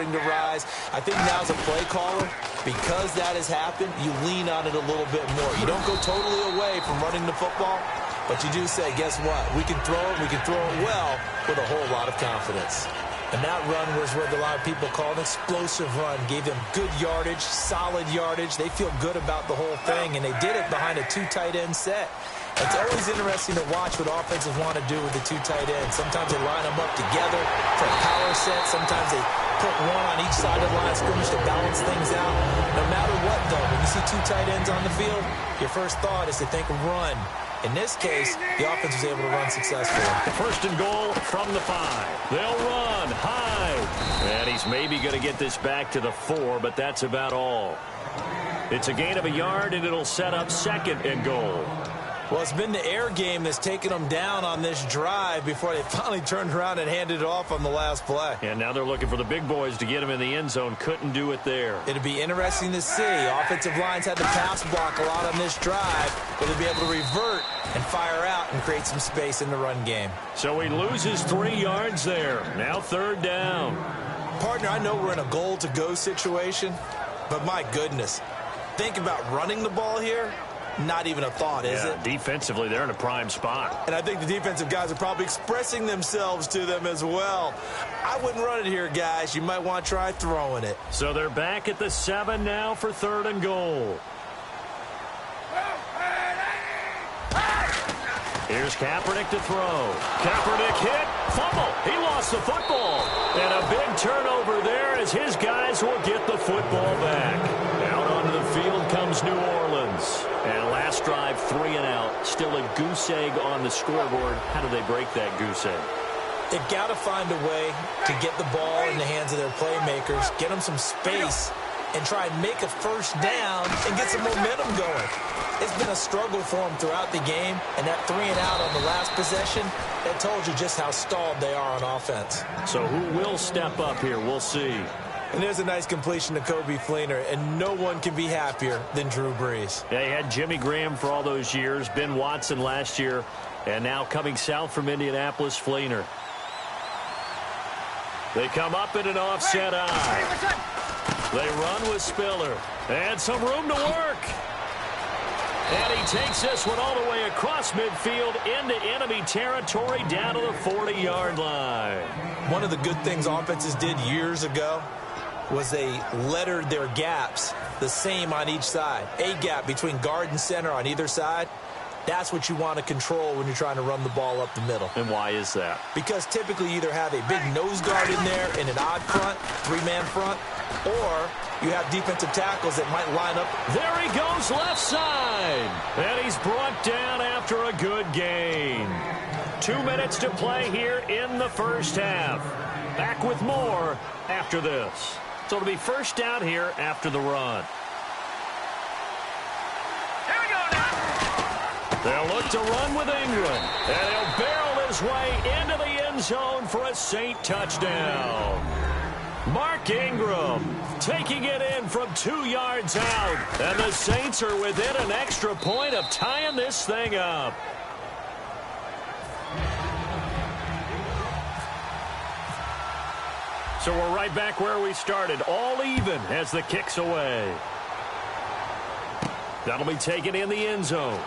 starting to rise. I think now as a play caller, because that has happened, you lean on it a little bit more. You don't go totally away from running the football, but you do say, guess what? We can throw it. We can throw it well with a whole lot of confidence. And that run was what a lot of people call an explosive run. Gave them good yardage, solid yardage. They feel good about the whole thing, and they did it behind a 2 tight end set. It's always interesting to watch what offenses want to do with the 2 tight ends. Sometimes they line them up together for a power set. Sometimes they put one on each side of the line of scrimmage to balance things out. No matter what, though, when you see 2 tight ends on the field, your first thought is to think run. In this case, the offense was able to run successfully. First and goal from the 5. They'll run high. And he's maybe going to get this back to the 4, but that's about all. It's a gain of a yard, and it'll set up second and goal. Well, it's been the air game that's taken them down on this drive before they finally turned around and handed it off on the last play. And now they're looking for the big boys to get him in the end zone. Couldn't do it there. It'll be interesting to see. Offensive lines had to pass block a lot on this drive. Will they be able to revert and fire out and create some space in the run game? So he loses 3 yards there. Now third down. Partner, I know we're in a goal-to-go situation, but my goodness, think about running the ball here. Not even a thought, is it? Defensively, they're in a prime spot. And I think the defensive guys are probably expressing themselves to them as well. I wouldn't run it here, guys. You might want to try throwing it. So they're back at the 7 now for third and goal. Here's Kaepernick to throw. Kaepernick hit. Fumble. He lost the football. And a big turnover there as his guys will get the football back. Out onto the field comes New Orleans. And last drive, 3 and out. Still a goose egg on the scoreboard. How do they break that goose egg? They've got to find a way to get the ball in the hands of their playmakers, get them some space, and try and make a first down and get some momentum going. It's been a struggle for them throughout the game, and that 3 and out on the last possession, that told you just how stalled they are on offense. So who will step up here? We'll see. And there's a nice completion to Kobe Fleener, and no one can be happier than Drew Brees. They had Jimmy Graham for all those years, Ben Watson last year, and now coming south from Indianapolis, Fleener. They come up in an offset eye. They run with Spiller. And some room to work. And he takes this one all the way across midfield into enemy territory down to the 40-yard line. One of the good things offenses did years ago was they lettered their gaps the same on each side. A gap between guard and center on either side. That's what you want to control when you're trying to run the ball up the middle. And why is that? Because typically you either have a big nose guard in there in an odd front, 3-man front, or you have defensive tackles that might line up. There he goes left side. And he's brought down after a good gain. 2 minutes to play here in the first half. Back with more after this. So it'll be first down here after the run. They'll look to run with Ingram. And he'll barrel his way into the end zone for a Saint touchdown. Mark Ingram taking it in from 2 yards out. And the Saints are within an extra point of tying this thing up. So we're right back where we started. All even as the kick's away. That'll be taken in the end zone.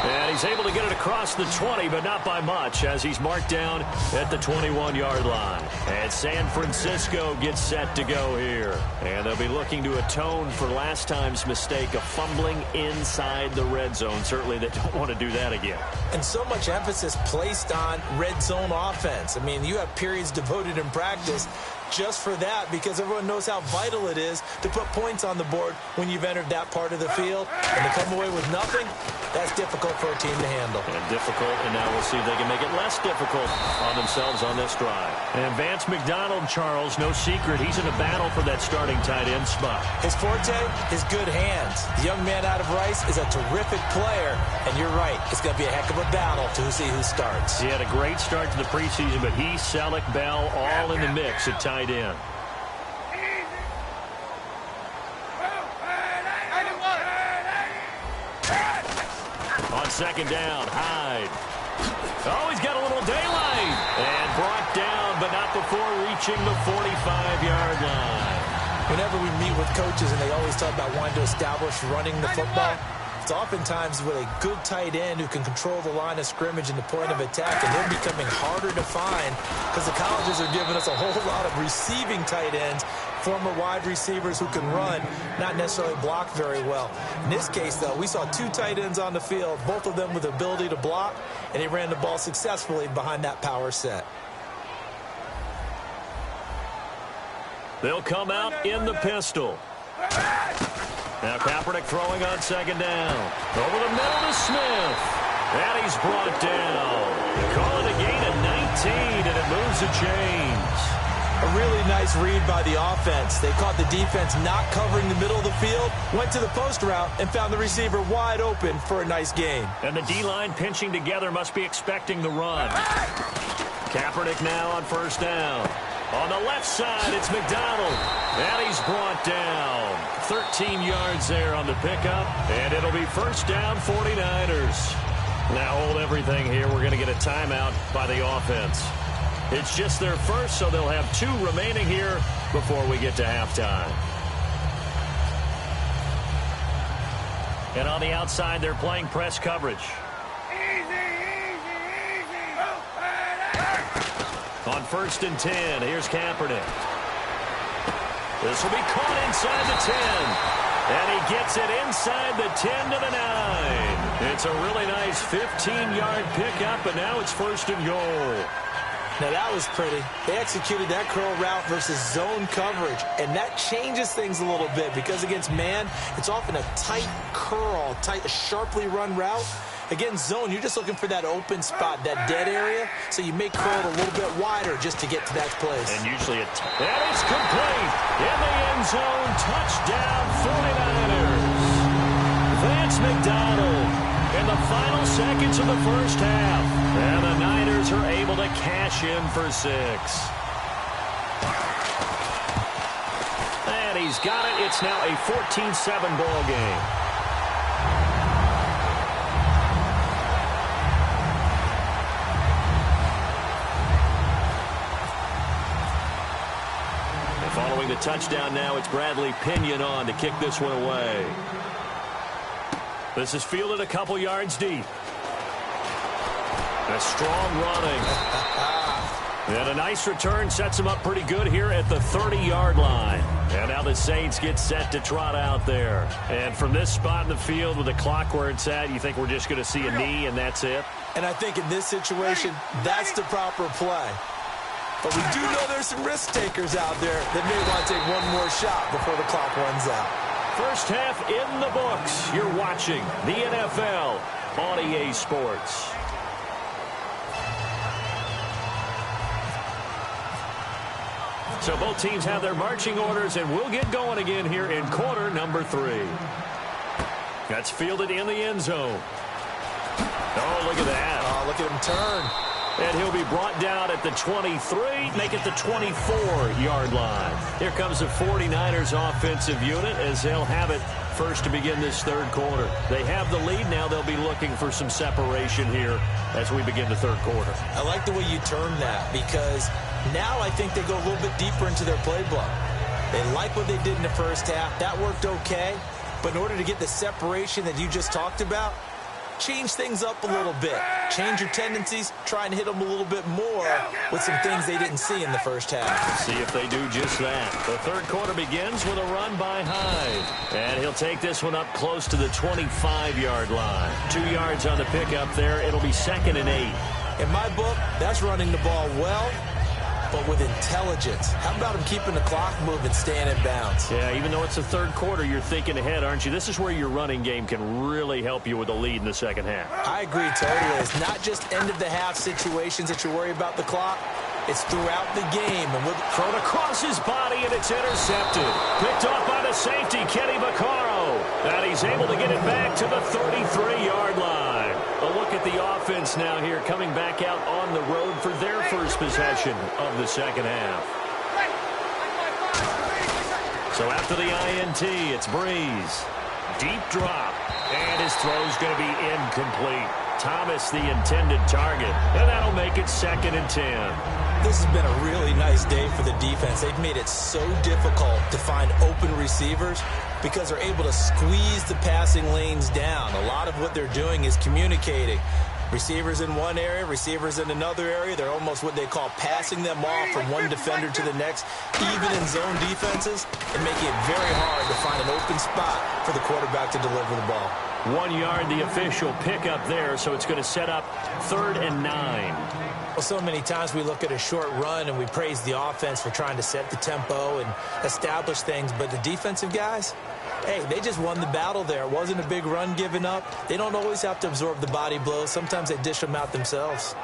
And he's able to get it across the 20, but not by much, as he's marked down at the 21-yard line. And San Francisco gets set to go here. And they'll be looking to atone for last time's mistake of fumbling inside the red zone. Certainly they don't want to do that again. And so much emphasis placed on red zone offense. I mean, you have periods devoted in practice just for that, because everyone knows how vital it is to put points on the board when you've entered that part of the field. And to come away with nothing, that's difficult for a team to handle. And difficult, and now we'll see if they can make it less difficult on themselves on this drive. And Vance McDonald, Charles, no secret, he's in a battle for that starting tight end spot. His forte, his good hands. The young man out of Rice is a terrific player, and you're right, it's going to be a heck of a battle to see who starts. He had a great start to the preseason, but he, Selleck, Bell, all in the mix at tight end. On second down, Hyde. Oh, he's got a little daylight. And brought down, but not before reaching the 45-yard line. Whenever we meet with coaches and they always talk about wanting to establish running the football, it's oftentimes with a good tight end who can control the line of scrimmage and the point of attack, and they're becoming harder to find because the colleges are giving us a whole lot of receiving tight ends, former wide receivers who can run, not necessarily block very well. In this case, though, we saw two tight ends on the field, both of them with the ability to block, and he ran the ball successfully behind that power set. They'll come out in the pistol. Now Kaepernick throwing on second down. Over the middle to Smith. And he's brought down. Call it a gain of 19, and it moves the chains. A really nice read by the offense. They caught the defense not covering the middle of the field, went to the post route, and found the receiver wide open for a nice gain. And the D-line pinching together must be expecting the run. Kaepernick now on first down. On the left side, it's McDonald. And he's brought down. 13 yards there on the pickup. And it'll be first down, 49ers. Now hold everything here. We're going to get a timeout by the offense. It's just their first, so they'll have 2 remaining here before we get to halftime. And on the outside, they're playing press coverage. On first and 10, here's Kaepernick. This will be caught inside the 10. And he gets it inside the 10 to the 9. It's a really nice 15-yard pickup, and now it's first and goal. Now that was pretty. They executed that curl route versus zone coverage, and that changes things a little bit because against man, it's often a tight curl, a sharply run route. Against zone, you're just looking for that open spot, that dead area, so you may curl it a little bit wider just to get to that place. And usually and it's complete. In the end zone, touchdown 49ers. Vance McDonald in the final seconds of the first half. And the Niners are able to cash in for 6. And he's got it. It's now a 14-7 ball game. Following the touchdown now, it's Bradley Pinion on to kick this one away. This is fielded a couple yards deep. A strong running. And a nice return sets him up pretty good here at the 30-yard line. And now the Saints get set to trot out there. And from this spot in the field with the clock where it's at, you think we're just going to see a knee and that's it? And I think in this situation, that's the proper play. But we do know there's some risk takers out there that may want to take one more shot before the clock runs out. First half in the books. You're watching the NFL on EA Sports. So both teams have their marching orders, and we'll get going again here in quarter number 3. That's fielded in the end zone. Oh, look at that. Oh, look at him turn. And he'll be brought down at the 23, make it the 24-yard line. Here comes the 49ers offensive unit as they'll have it first to begin this third quarter. They have the lead. Now they'll be looking for some separation here as we begin the third quarter. I like the way you term that because now I think they go a little bit deeper into their playbook. They like what they did in the first half. That worked okay. But in order to get the separation that you just talked about, change things up a little bit. Change your tendencies. Try and hit them a little bit more with some things they didn't see in the first half. See if they do just that. The third quarter begins with a run by Hyde. And he'll take this one up close to the 25-yard line. 2 yards on the pickup there. It'll be 2nd and 8. In my book, that's running the ball well, but with intelligence. How about him keeping the clock moving, staying in bounds? Yeah, even though it's the third quarter, you're thinking ahead, aren't you? This is where your running game can really help you with a lead in the second half. I agree totally. It's not just end-of-the-half situations that you worry about the clock. It's throughout the game. And with thrown across his body, and it's intercepted. Picked off by the safety, Kenny Vaccaro. And he's able to get it back to the 33-yard line. A look at the offense now here, coming back out on the road for their first possession of the second half. So after the INT, it's Breeze. Deep drop. And his throw's going to be incomplete. Thomas the intended target, and that'll make it 2nd and 10. This has been a really nice day for the defense. They've made it so difficult to find open receivers because they're able to squeeze the passing lanes down. A lot of what they're doing is communicating. Receivers in one area, receivers in another area. They're almost what they call passing them off from one defender to the next, even in zone defenses, and making it very hard to find an open spot for the quarterback to deliver the ball. 1 yard, the official pickup there, so it's going to set up 3rd and 9. Well, so many times we look at a short run and we praise the offense for trying to set the tempo and establish things, but the defensive guys, hey, they just won the battle there. It wasn't a big run given up. They don't always have to absorb the body blows. Sometimes they dish them out themselves.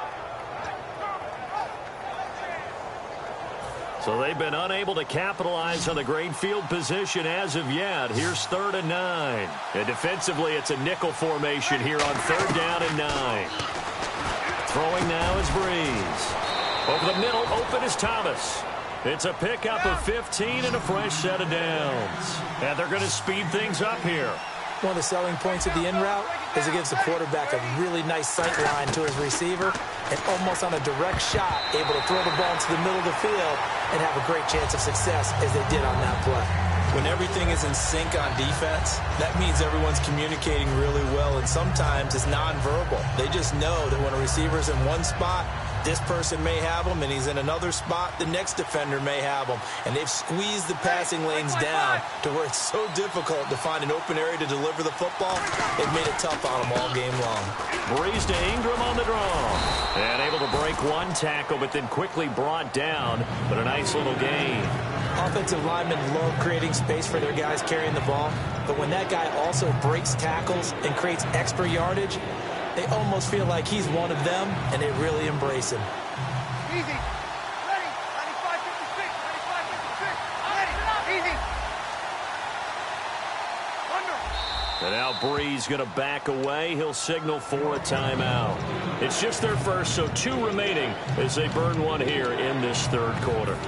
So they've been unable to capitalize on the great field position as of yet. Here's 3rd and 9. And defensively, it's a nickel formation here on 3rd down and 9. Throwing now is Breeze. Over the middle, open is Thomas. It's a pickup of 15 and a fresh set of downs. And they're going to speed things up here. One of the selling points of the in route is it gives the quarterback a really nice sight line to his receiver and almost on a direct shot able to throw the ball into the middle of the field and have a great chance of success as they did on that play. When everything is in sync on defense, that means everyone's communicating really well, and sometimes it's nonverbal. They just know that when a receiver's in one spot, this person may have him, and he's in another spot, the next defender may have him. And they've squeezed the passing lanes down to where it's so difficult to find an open area to deliver the football. They've made it tough on them all game long. Breeze to Ingram on the draw. And able to break one tackle, but then quickly brought down. But a nice little gain. Offensive linemen love creating space for their guys carrying the ball. But when that guy also breaks tackles and creates extra yardage, they almost feel like he's one of them, and they really embrace him. Easy. Ready. 95, 56. 95, 56. Ready. Easy. Under. And now Breeze going to back away. He'll signal for a timeout. It's just their first, so 2 remaining as they burn one here in this 3rd quarter.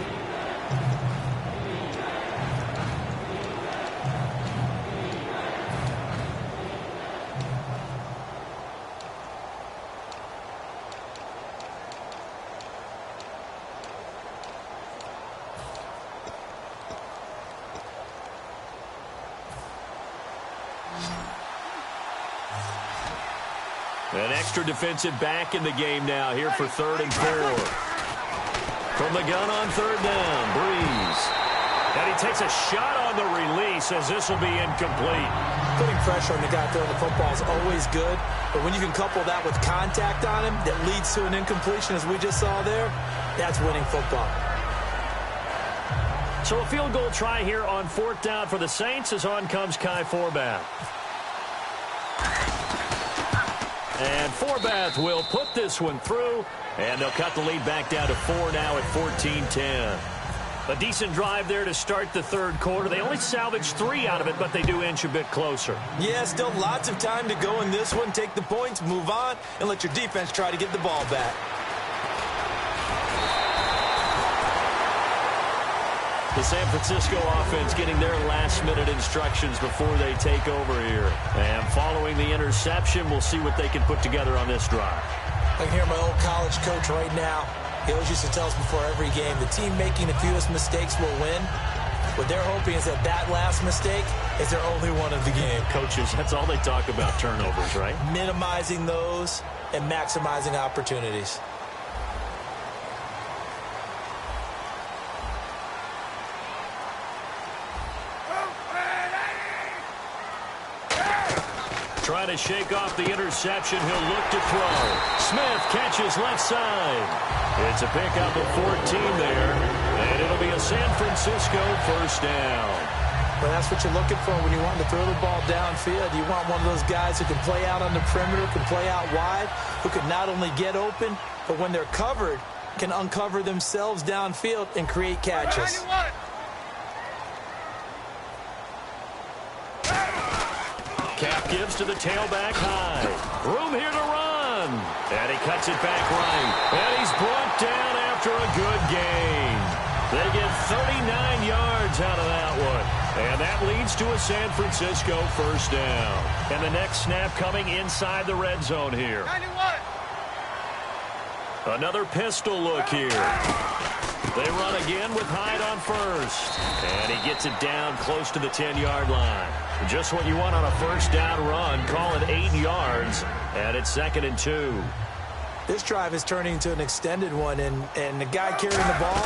An extra defensive back in the game now here for 3rd and 4. From the gun on 3rd down, Breeze. And he takes a shot on the release as this will be incomplete. Putting pressure on the guy throwing the football is always good, but when you can couple that with contact on him that leads to an incompletion as we just saw there, that's winning football. So a field goal try here on 4th down for the Saints as on comes Kai Forbath. And Forbath will put this one through, and they'll cut the lead back down to 4 now at 14-10. A decent drive there to start the 3rd quarter. They only salvaged 3 out of it, but they do inch a bit closer. Yeah, still lots of time to go in this one. Take the points, move on, and let your defense try to get the ball back. The San Francisco offense getting their last-minute instructions before they take over here. And following the interception, we'll see what they can put together on this drive. I can hear my old college coach right now. He always used to tell us before every game, the team making the fewest mistakes will win. What they're hoping is that that last mistake is their only one of the game. Coaches, that's all they talk about, turnovers, right? Minimizing those and maximizing opportunities. Trying to shake off the interception. He'll look to throw. Smith catches left side. It's a pickup of 14 there. And it'll be a San Francisco 1st down. Well, that's what you're looking for when you want to throw the ball downfield. You want one of those guys who can play out on the perimeter, can play out wide, who can not only get open, but when they're covered, can uncover themselves downfield and create catches. Cap gives to the tailback high. Room here to run. And he cuts it back right. And he's brought down after a good gain. They get 39 yards out of that one. And that leads to a San Francisco first down. And the next snap coming inside the red zone here. 91. Another pistol look here. They run again with Hyde on first. And he gets it down close to the 10-yard line. Just what you want on a first down run. Call it 8 yards. And it's 2nd and 2. This drive is turning into an extended one, and the guy carrying the ball,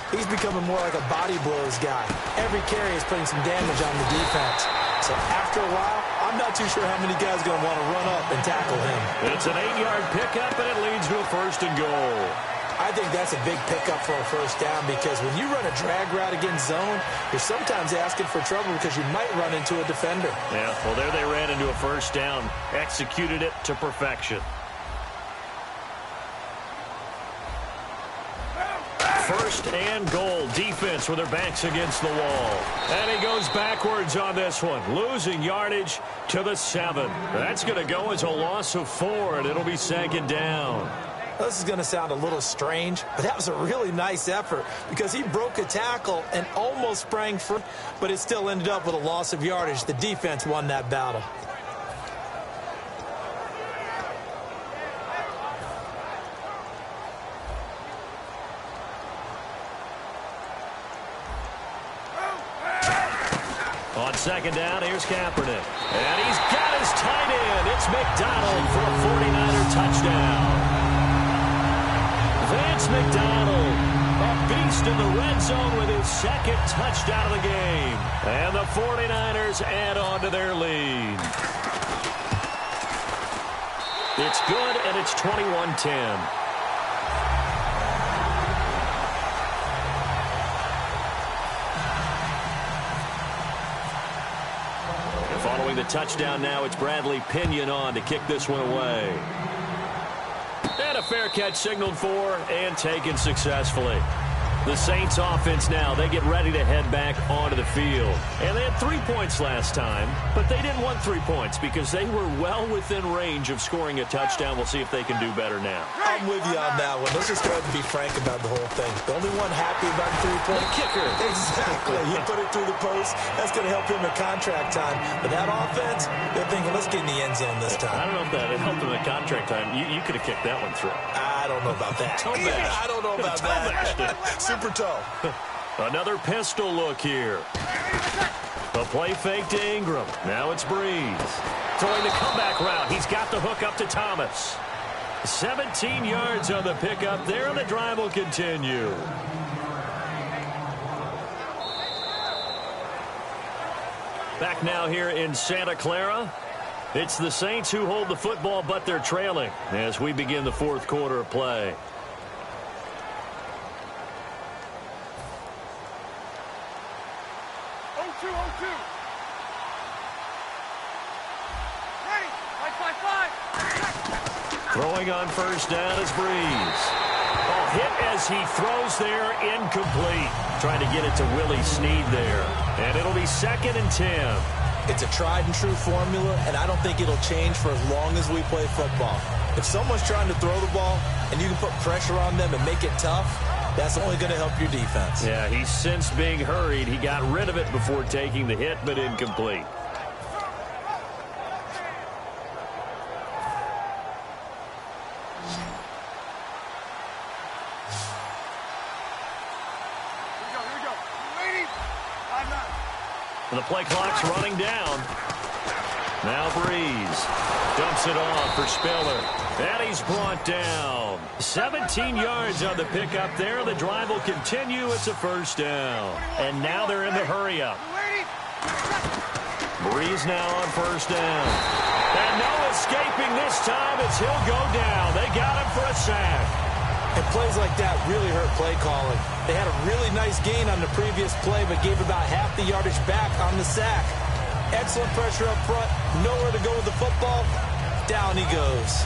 he's becoming more like a body blows guy. Every carry is putting some damage on the defense. So after a while, I'm not too sure how many guys are going to want to run up and tackle him. It's an 8-yard pickup, and it leads to a 1st and goal. I think that's a big pickup for a first down because when you run a drag route against zone, you're sometimes asking for trouble because you might run into a defender. Yeah, well, there they ran into a first down, executed it to perfection. First and goal. Defense with their backs against the wall. And he goes backwards on this one. Losing yardage to the 7. That's going to go as a loss of 4, and it'll be 2nd down. This is going to sound a little strange, but that was a really nice effort because he broke a tackle and almost sprang free, but it still ended up with a loss of yardage. The defense won that battle. On 2nd down, here's Kaepernick. And he's got his tight end. It's McDonald for a 49er touchdown. Vance McDonald, a beast in the red zone with his 2nd touchdown of the game. And the 49ers add on to their lead. It's good, and it's 21-10. Following the touchdown now, it's Bradley Pinion on to kick this one away. And a fair catch signaled for and taken successfully. The Saints offense now, they get ready to head back onto the field. And they had 3 points last time, but they didn't want 3 points because they were well within range of scoring a touchdown. We'll see if they can do better now. I'm with you on that one. Let's just go ahead and be frank about the whole thing. The only one happy about the 3-point kicker. Exactly. He put it through the post. That's going to help him at contract time. But that offense, they're thinking, let's get in the end zone this time. I don't know if that helped him at contract time. You could have kicked that one through. I don't know about that. I don't know about that. Super toe. Another pistol look here. The play fake to Ingram. Now it's Breeze. Throwing the comeback route. He's got the hook up to Thomas. 17 yards on the pickup there, and the drive will continue. Back now here in Santa Clara. It's the Saints who hold the football, but they're trailing as we begin the 4th quarter of play. Throwing on first down is Breeze. Oh, hit as he throws there, incomplete. Trying to get it to Willie Snead there. And it'll be 2nd and 10. It's a tried and true formula, and I don't think it'll change for as long as we play football. If someone's trying to throw the ball and you can put pressure on them and make it tough, that's only going to help your defense. Yeah, he's since being hurried. He got rid of it before taking the hit, but incomplete. And the play clock's running down. Now Breeze dumps it off for Spiller. And he's brought down. 17 yards on the pickup there. The drive will continue. It's a first down. And now they're in the hurry-up. Breeze now on first down. And no escaping this time as he'll go down. They got him for a sack. And plays like that really hurt play calling. They had a really nice gain on the previous play, but gave about half the yardage back on the sack. Excellent pressure up front. Nowhere to go with the football. Down he goes.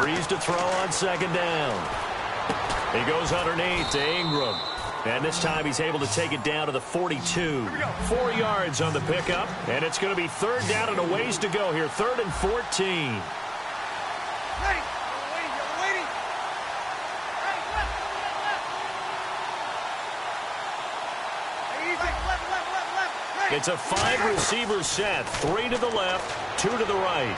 Breeze to throw on second down. He goes underneath to Ingram. And this time he's able to take it down to the 42. 4 yards on the pickup. And it's going to be third down and a ways to go here. 3rd and 14. Ready. You're waiting. Hey, left. Hey, easy. Left. Ready. It's a 5-receiver set. 3 to the left, 2 to the right.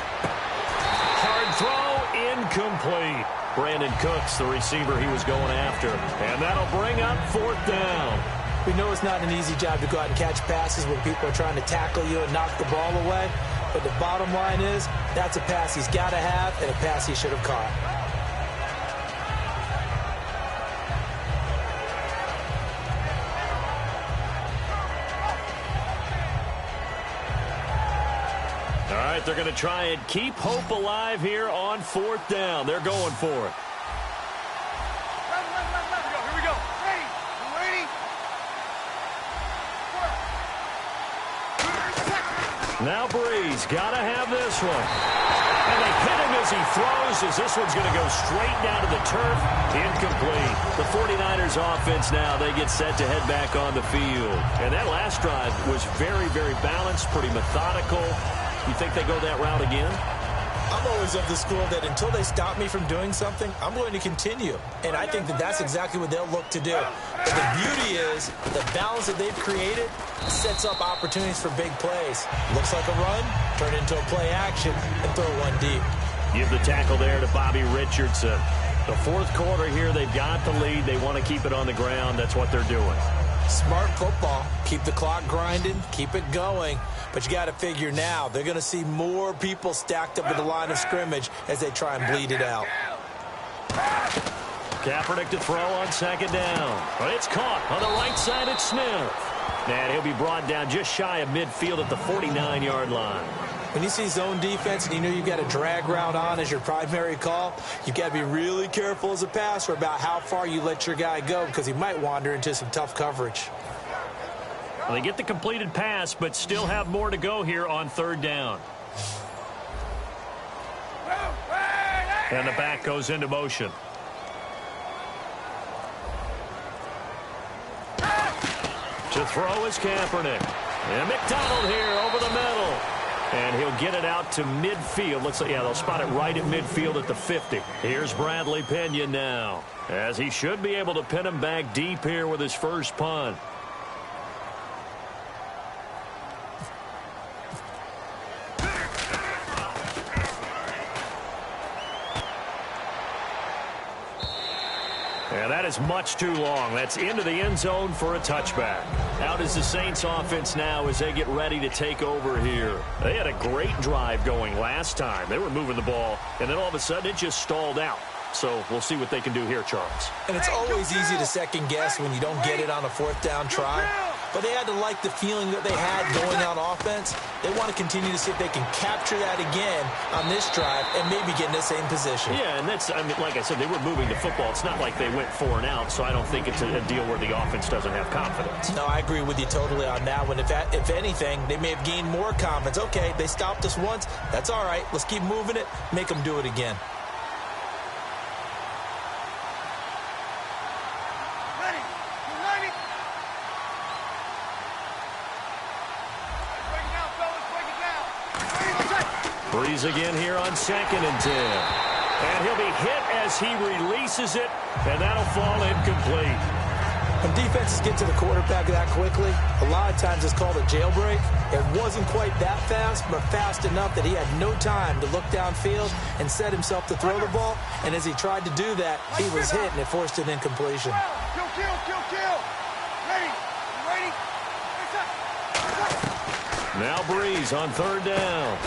Hard throw, incomplete. Brandon Cooks, the receiver he was going after. And that'll bring up 4th down. We know it's not an easy job to go out and catch passes when people are trying to tackle you and knock the ball away. But the bottom line is, that's a pass he's got to have and a pass he should have caught. All right, they're going to try and keep hope alive here on 4th down. They're going for it. Left. Here we go. Ready. You waiting? Now Breeze got to have this one. And they hit him as he throws, as this one's going to go straight down to the turf. Incomplete. The 49ers offense now, they get set to head back on the field. And that last drive was very, very balanced, pretty methodical. You think they go that route again? I'm always of the school that until they stop me from doing something, I'm going to continue. And I think that that's exactly what they'll look to do. But the beauty is the balance that they've created sets up opportunities for big plays. Looks like a run, turn it into a play action, and throw one deep. Give the tackle there to Bobby Richardson. The 4th quarter here, they've got the lead. They want to keep it on the ground. That's what they're doing. Smart football. Keep the clock grinding. Keep it going. But you got to figure now, they're going to see more people stacked up at the line of scrimmage as they try and bleed it out. Kaepernick to throw on 2nd down. But it's caught on the right side at Smith. And he'll be brought down just shy of midfield at the 49-yard line. When you see zone defense and you know you've got a drag route on as your primary call, you've got to be really careful as a passer about how far you let your guy go because he might wander into some tough coverage. Well, they get the completed pass, but still have more to go here on 3rd down. And the back goes into motion. To throw is Kaepernick. And McDonald here over the middle. And he'll get it out to midfield. Looks like, yeah, they'll spot it right at midfield at the 50. Here's Bradley Pinion now, as he should be able to pin him back deep here with his first punt. And that is much too long. That's into the end zone for a touchback. Out is the Saints offense now as they get ready to take over here. They had a great drive going last time. They were moving the ball, and then all of a sudden it just stalled out. So we'll see what they can do here, Charles. And it's always easy to second guess when you don't get it on a 4th down try. But they had to like the feeling that they had going on offense. They want to continue to see if they can capture that again on this drive and maybe get in the same position. Yeah, and that's, I mean, like I said, they were moving the football. It's not like they went 4 and out, so I don't think it's a deal where the offense doesn't have confidence. No, I agree with you totally on that one. If anything, they may have gained more confidence. Okay, they stopped us once. That's all right. Let's keep moving it. Make them do it again. Breeze again here on 2nd and 10. And he'll be hit as he releases it, and that'll fall incomplete. When defenses get to the quarterback that quickly, a lot of times it's called a jailbreak. It wasn't quite that fast, but fast enough that he had no time to look downfield and set himself to throw the ball. And as he tried to do that, he was hit, and it forced an incompletion. Kill. Ready. You waiting? Now Breeze on 3rd down.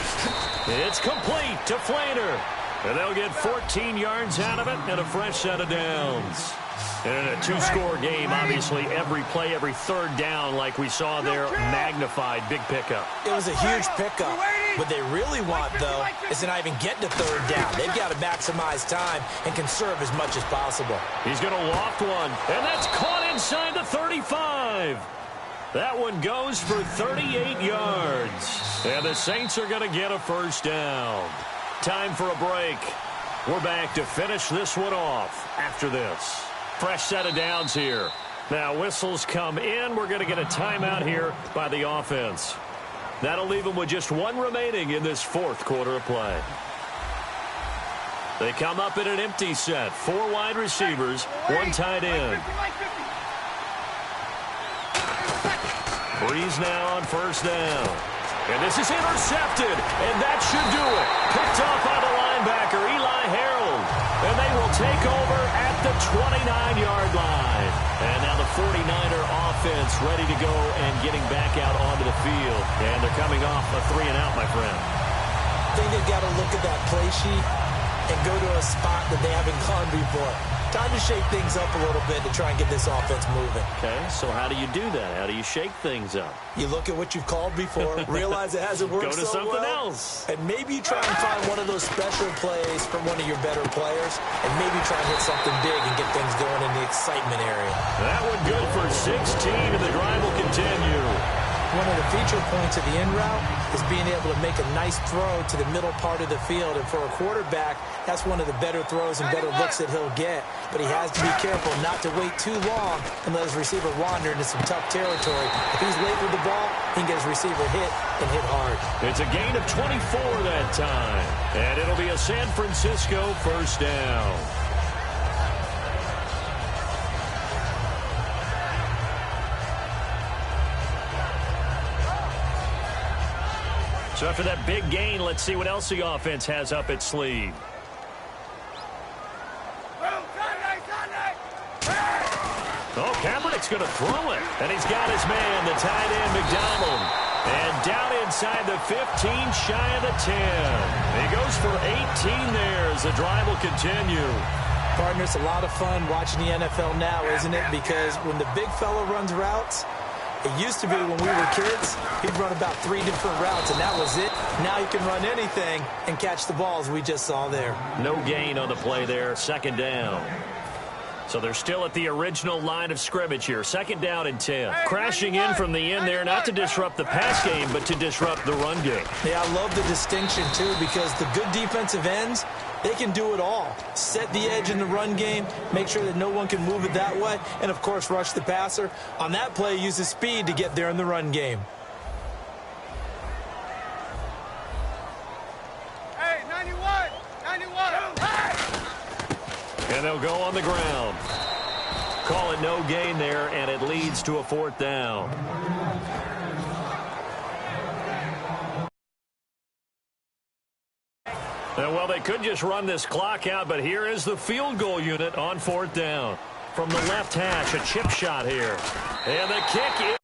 It's complete to Flater. And they'll get 14 yards out of it and a fresh set of downs. And in a 2-score game, obviously, every play, every 3rd down, like we saw there, magnified, big pickup. It was a huge pickup. What they really want, though, is to not even get to 3rd down. They've got to maximize time and conserve as much as possible. He's going to loft one, and that's caught inside the 35. That one goes for 38 yards. And the Saints are going to get a first down. Time for a break. We're back to finish this one off after this. Fresh set of downs here. Now whistles come in. We're going to get a timeout here by the offense. That'll leave them with just one remaining in this fourth quarter of play. They come up in an empty set. 4 wide receivers, 1 tight end. Breeze now on first down. And this is intercepted, and that should do it. Picked off by the linebacker, Eli Harold. And they will take over at the 29-yard line. And now the 49er offense ready to go and getting back out onto the field. And they're coming off a 3-and-out, my friend. I think they've got to look at that play sheet and go to a spot that they haven't gone before. Time to shake things up a little bit to try and get this offense moving. Okay, so how do you do that? How do you shake things up? You look at what you've called before, realize it hasn't worked so well. Go to something else. And maybe you try and find one of those special plays from one of your better players, and maybe try and hit something big and get things going in the excitement area. That would go for 16, and the drive will continue. One of the feature points of the in route is being able to make a nice throw to the middle part of the field. And for a quarterback, that's one of the better throws and better looks that he'll get. But he has to be careful not to wait too long and let his receiver wander into some tough territory. If he's late with the ball, he can get his receiver hit and hit hard. It's a gain of 24 that time. And it'll be a San Francisco first down. So after that big gain, let's see what else the offense has up its sleeve. Oh, Kaepernick's going to throw it. And he's got his man, the tight end, McDonald. And down inside the 15, shy of the 10. He goes for 18 there as the drive will continue. Partner, it's a lot of fun watching the NFL now, isn't it? Because when the big fella runs routes, it used to be when we were kids, he'd run about 3 different routes, and that was it. Now he can run anything and catch the balls we just saw there. No gain on the play there, second down. So they're still at the original line of scrimmage here. Second down and 10. Crashing in from the end there, not to disrupt the pass game, but to disrupt the run game. Yeah, I love the distinction, too, because the good defensive ends, they can do it all. Set the edge in the run game, make sure that no one can move it that way, and, of course, rush the passer. On that play, use the speed to get there in the run game. Hey, 91! 91! And they'll go on the ground. Call it no gain there, and it leads to a fourth down. Well, they could just run this clock out, but here is the field goal unit on fourth down. From the left hash, a chip shot here. And the kick is